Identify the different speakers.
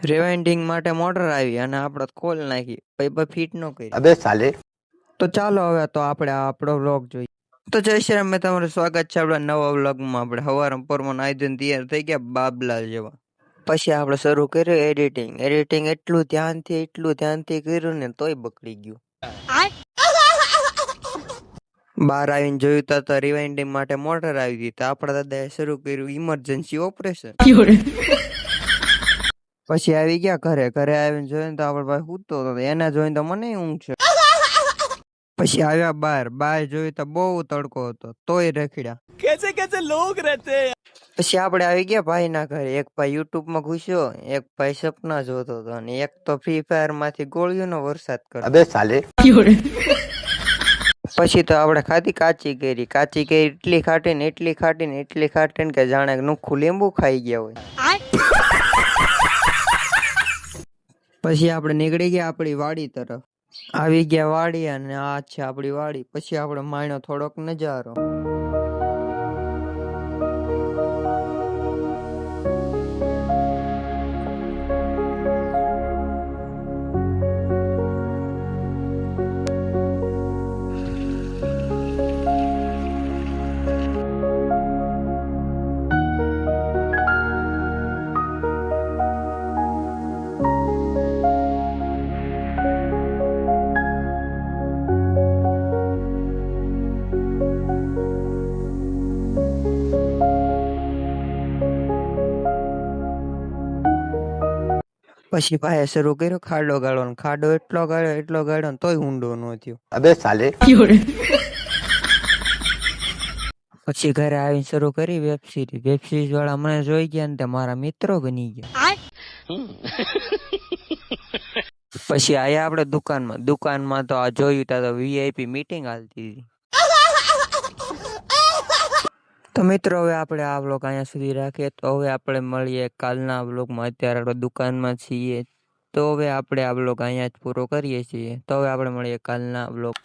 Speaker 1: Rewinding માટે motor આવી અને આપણે ખોલ નાખી પછી ફિટ ન કરી.
Speaker 2: अबे साले
Speaker 1: તો ચાલો હવે તો આપણે આપણો વ્લોગ જોઈએ. તો જય શ્રી રામ, તમારું સ્વાગત છે આપણા નવા વ્લોગમાં. આપણે સવારમાં પોરમાં નાઈ ધોઈને તૈયાર થઈ ગયા બાબલા જેવા. પછી આપણે શરૂ કર્યું એડિટિંગ એટલું ધ્યાનથી કર્યું ને તોય બગડી ગયું. બહાર આવીને જોયું તો રિવાઇન્ડિંગ માટે મોટર આવી ગઈ. તો આપણા દાદાએ શરૂ કર્યું ઇમરજન્સી ઓપરેશન. પછી આવી ગયા ઘરે આવીને જોઈને તો આપણે ભાઈ સૂતો હતો. એને જોઈને તો મને ઊંઘ છે. પછી આવ્યા બહાર જોયું તો બહુ તડકો હતો તોય રખડ્યા.
Speaker 3: कैसे लोग रहते हैं।
Speaker 1: પછી આપણે આવી ગયા ભાઈ ના ઘરે. એક ભાઈ યુટ્યુબ માં ઘુસ્યો, એક ભાઈ સપના જોતો હતો અને એક તો ફ્રી ફાયર માંથી ગોળીઓનો વરસાદ કરતો.
Speaker 2: अबे साले
Speaker 1: પછી તો આપણે ખાધી કાચી કેરી એટલી ખાટી કે જાણે નુખું લીંબુ ખાઈ ગયા હોય. પછી આપણે નીકળી ગયા આપણી વાડી તરફ. આવી ગયા વાડી અને આ છે આપણી વાડી. પછી આપણે માણ્યો થોડોક નજારો. પછી ભાઈએ શરૂ કર્યો ખાડો ગાળવાનો. ખાડો એટલો ગાળ્યો ને તોય ઊંડો ન થયો.
Speaker 2: अबे साले
Speaker 1: પછી ઘરે આવીને શરૂ કરી વેબ સિરીઝ વાળા મને જોઈ ગયા ને તે મારા મિત્રો બની ગયા. પછી આયા આપણે દુકાનમાં તો આ જોયું તો વીઆઈપી મીટિંગ હાલતી હતી. તો મિત્રો હવે આપણે આ વ્લોગ અહીંયા સુધી રાખીએ. તો હવે આપણે મળીએ કાલના વ્લોગમાં. અત્યારે આપણે દુકાનમાં છીએ તો હવે આપણે આ વ્લોગ અહીંયા જ પૂરો કરીએ છીએ. તો હવે આપણે મળીએ કાલના વ્લોગ.